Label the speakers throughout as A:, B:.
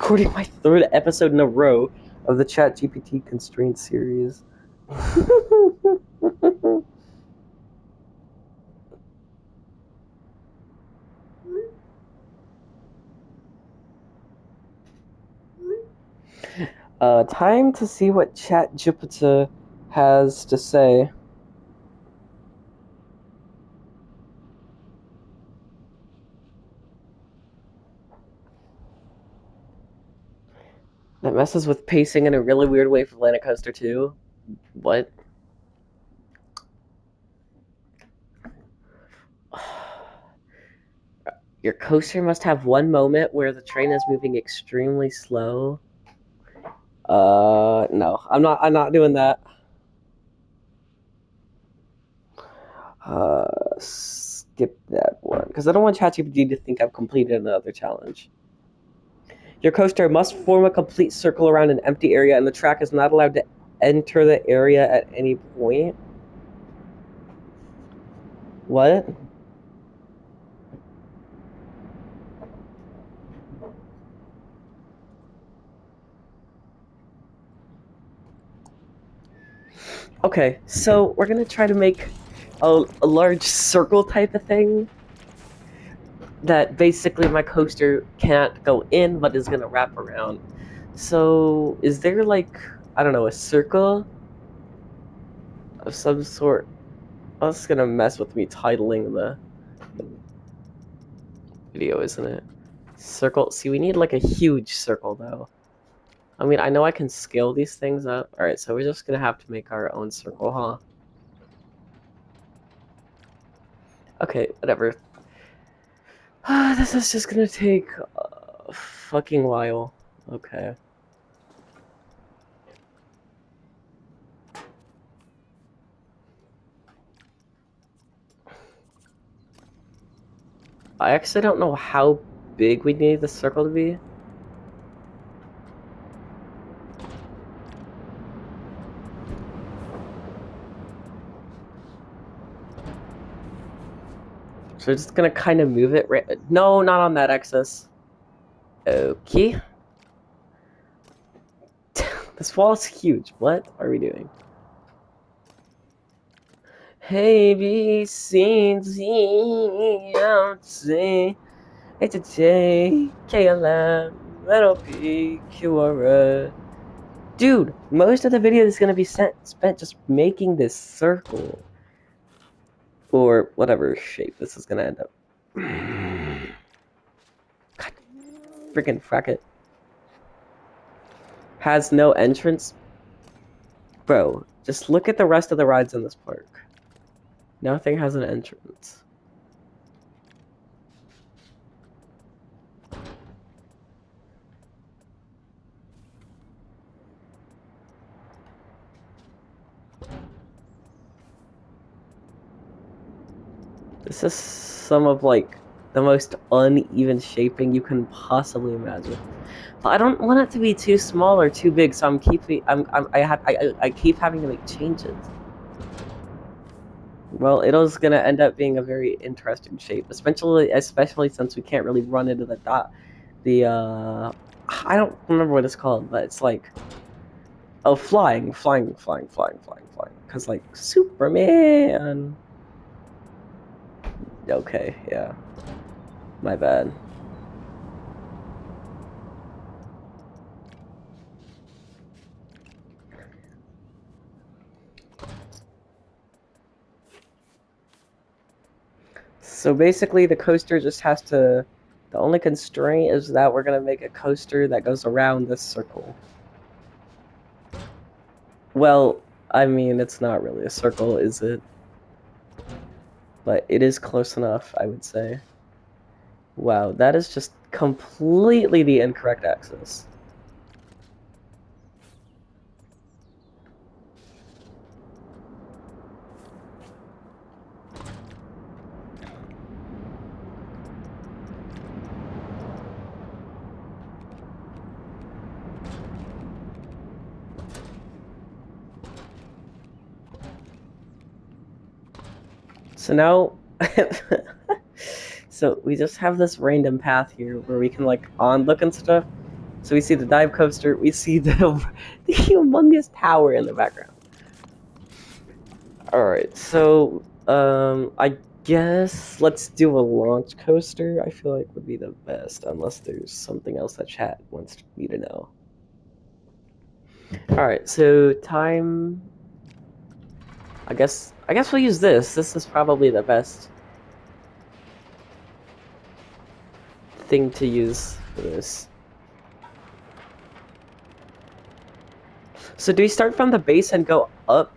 A: recording my third episode in a row of the ChatGPT Constraint series. Time to see what ChatGPT has to say. That messes with pacing in a really weird way for Planet Coaster 2. What? Your coaster must have one moment where the train is moving extremely slow. No, I'm not doing that. Skip that one because I don't want ChatGPT to think I've completed another challenge. Your coaster must form a complete circle around an empty area, and the track is not allowed to enter the area at any point. What? Okay, so we're gonna try to make a large circle type of thing that basically my coaster can't go in but is gonna wrap around. So is there like, I don't know, a circle of some sort? Oh, it's gonna mess with me titling the video, isn't it? Circle. See, we need like a huge circle though. I mean, I know I can scale these things up. Alright, so we're just gonna have to make our own circle, huh? Okay, whatever. This is just gonna take a fucking while. Okay. I actually don't know how big we need the circle to be. So we're just gonna kind of move it right. No, not on that axis. Okay. This wall is huge. What are we doing? A, B, C, D, F, G, H, J, K, L, M, N, O, P, Q, R, S. Dude, most of the video is gonna be spent just making this circle. Or whatever shape this is gonna end up. God, freaking frack it. Has no entrance. Bro, just look at the rest of the rides in this park. Nothing has an entrance. This is some of like the most uneven shaping you can possibly imagine. But I don't want it to be too small or too big, so I keep having to make changes. Well, it is gonna end up being a very interesting shape, especially since we can't really run into the dot. I don't remember what it's called, but it's like flying. Cause like Superman. Okay, yeah, my bad. So basically, the coaster just has to. The only constraint is that we're gonna make a coaster that goes around this circle. Well, I mean, it's not really a circle, is it? But it is close enough, I would say. Wow, that is just completely the incorrect axis. So now, so we just have this random path here where we can like onlook and stuff. So we see the dive coaster, we see the humongous tower in the background. Alright, so I guess let's do a launch coaster. I feel like would be the best, unless there's something else that chat wants me to know. Alright, so time. I guess we'll use this. This is probably the best thing to use for this. So do we start from the base and go up?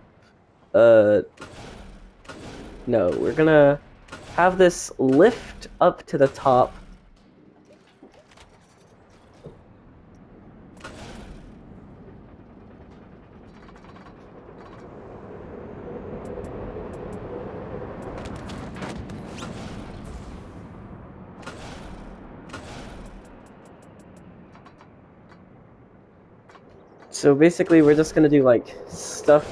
A: No, we're gonna have this lift up to the top. So basically, we're just gonna do like stuff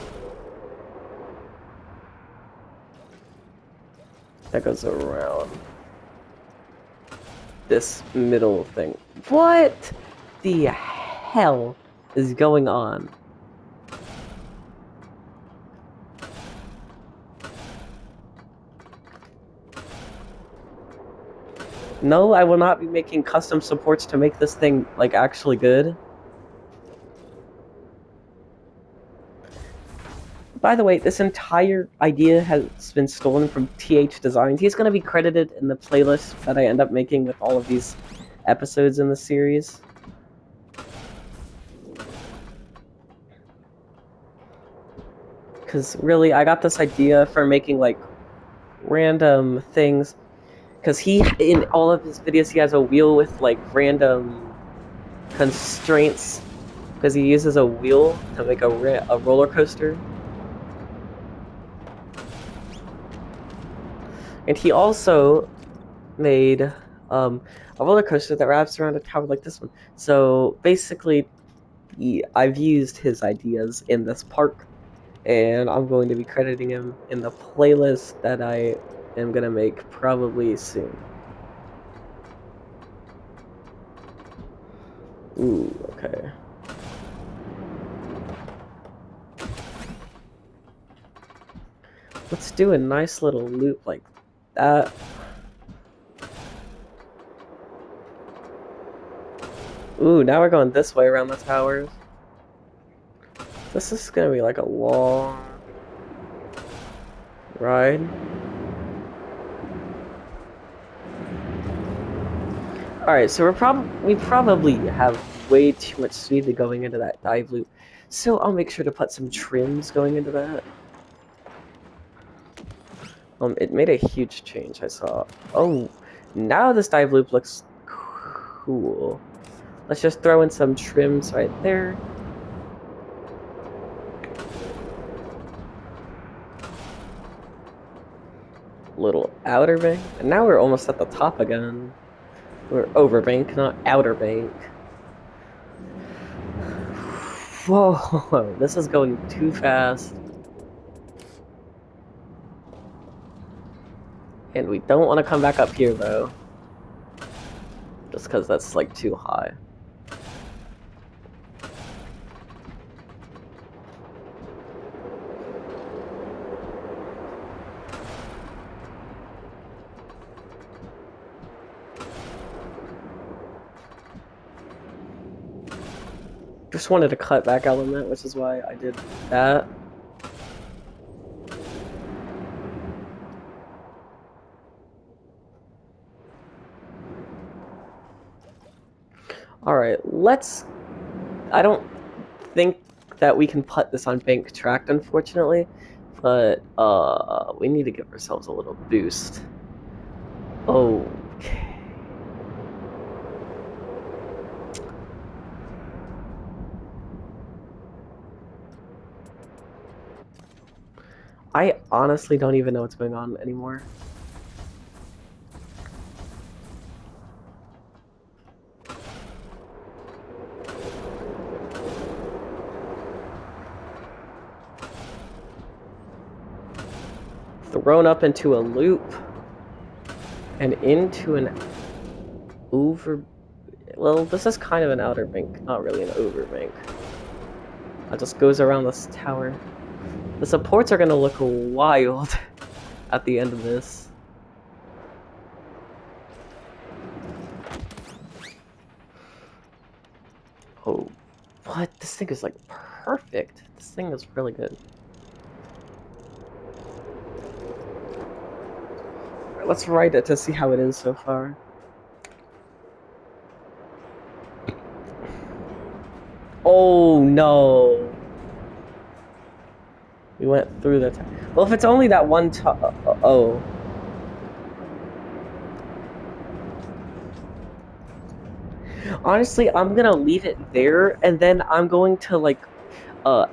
A: that goes around this middle thing. What the hell is going on? No, I will not be making custom supports to make this thing like actually good. By the way, this entire idea has been stolen from TH Designs. He's going to be credited in the playlist that I end up making with all of these episodes in the series. Because really, I got this idea for making like random things. Because he, in all of his videos, he has a wheel with like random constraints. Because he uses a wheel to make a roller coaster. And he also made a roller coaster that wraps around a tower like this one. So basically, I've used his ideas in this park, and I'm going to be crediting him in the playlist that I am going to make probably soon. Ooh, okay. Let's do a nice little loop like that. Ooh, now we're going this way around the towers. This is gonna be like a long ride. Alright, so we probably have way too much speed going into that dive loop. So I'll make sure to put some trims going into that. It made a huge change, I saw. Oh, now this dive loop looks cool. Let's just throw in some trims right there. Little outer bank. And now we're almost at the top again. We're over bank, not outer bank. Whoa, this is going too fast. And we don't want to come back up here, though. Just because that's, like, too high. Just wanted a cutback element, which is why I did that. Alright, let's... I don't think that we can put this on bank tracked, unfortunately. But, we need to give ourselves a little boost. Okay. I honestly don't even know what's going on anymore. Thrown up into a loop and into an over well, this is kind of an outer bank, not really an overbank. It just goes around this tower. The supports are gonna look wild at the end of this. Oh, what? This thing is like perfect. This thing is really good. Right, let's ride it to see how it is so far. Oh no. We went through the well, if it's only that one oh. Honestly, I'm gonna leave it there, and then I'm going to like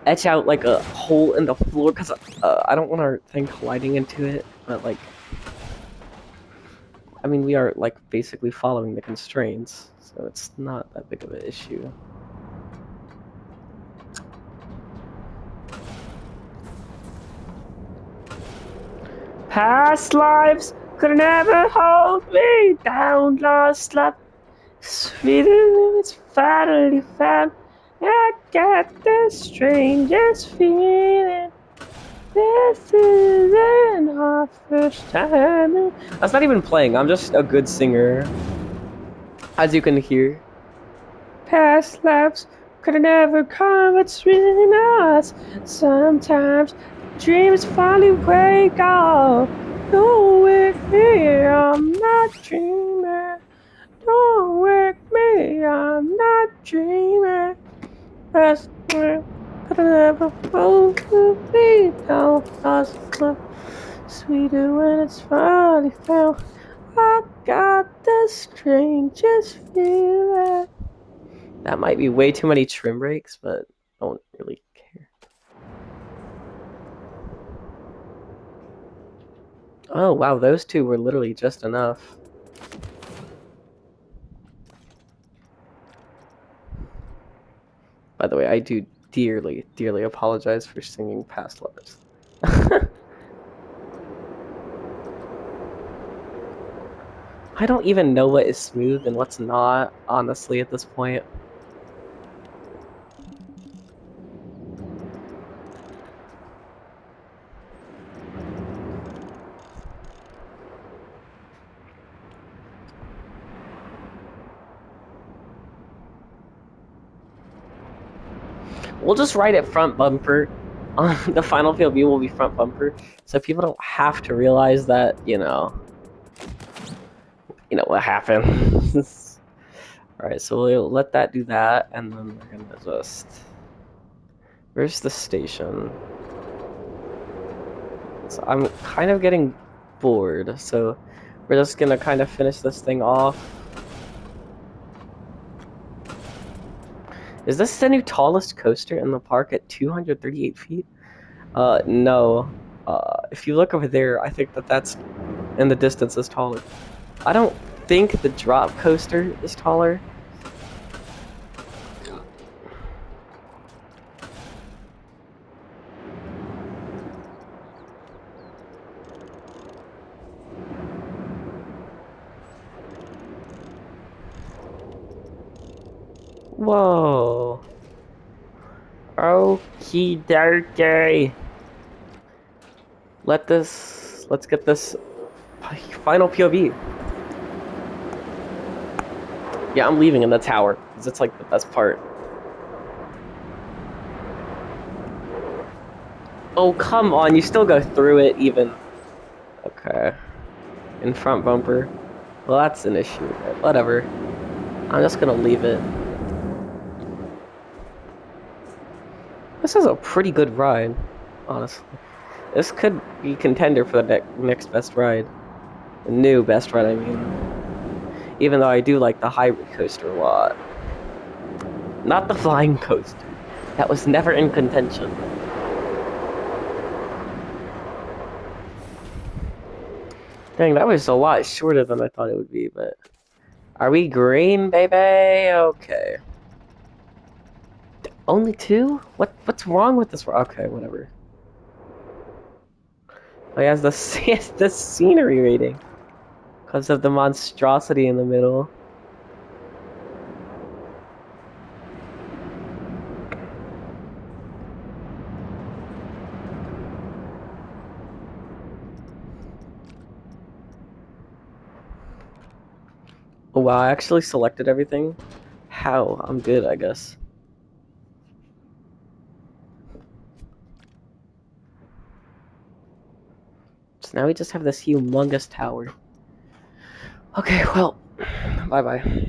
A: etch out like a hole in the floor because I don't want our thing colliding into it. But like, I mean, we are like basically following the constraints, so it's not that big of an issue. Past lives could never hold me down. Lost love, sweeter it's finally found. I got the strangest feeling. This isn't our first time. That's not even playing. I'm just a good singer, as you can hear. Past lives could never come between us. Sometimes dreams finally wake up. Don't wake me, I'm not dreaming. Don't wake me, I'm not dreaming. Past lives could never hold me down. Lost love, sweeter when it's finally found. I got the strangest feeling. That might be way too many trim breaks, but I don't really care. Oh, wow, those two were literally just enough. By the way, I do dearly, dearly apologize for singing past lives. I don't even know what is smooth and what's not, honestly, at this point. We'll just write it front bumper. The final POV will be front bumper, so people don't have to realize that, what happened. Alright, so we'll let that do that, and then we're gonna just... Where's the station? So I'm kind of getting bored, so we're just gonna kind of finish this thing off. Is this the new tallest coaster in the park at 238 feet? No. If you look over there, I think that's in the distance is taller. I don't think the drop coaster is taller. Whoa. Okie dokie. Let's get this final POV. Yeah, I'm leaving in the tower, because it's like the best part. Oh, come on, you still go through it even. Okay. In front bumper. Well, that's an issue, but whatever. I'm just gonna leave it. This is a pretty good ride, honestly. This could be contender for the next best ride. The new best ride, I mean. Even though I do like the hybrid coaster a lot. Not the flying coaster. That was never in contention. Dang, that was a lot shorter than I thought it would be, but... Are we green, baby? Okay. Only two? What's wrong with this? Okay, whatever. Oh, he has the the scenery rating because of the monstrosity in the middle. Oh wow, I actually selected everything. How? I'm good, I guess. So now we just have this humongous tower. Okay, well, bye bye.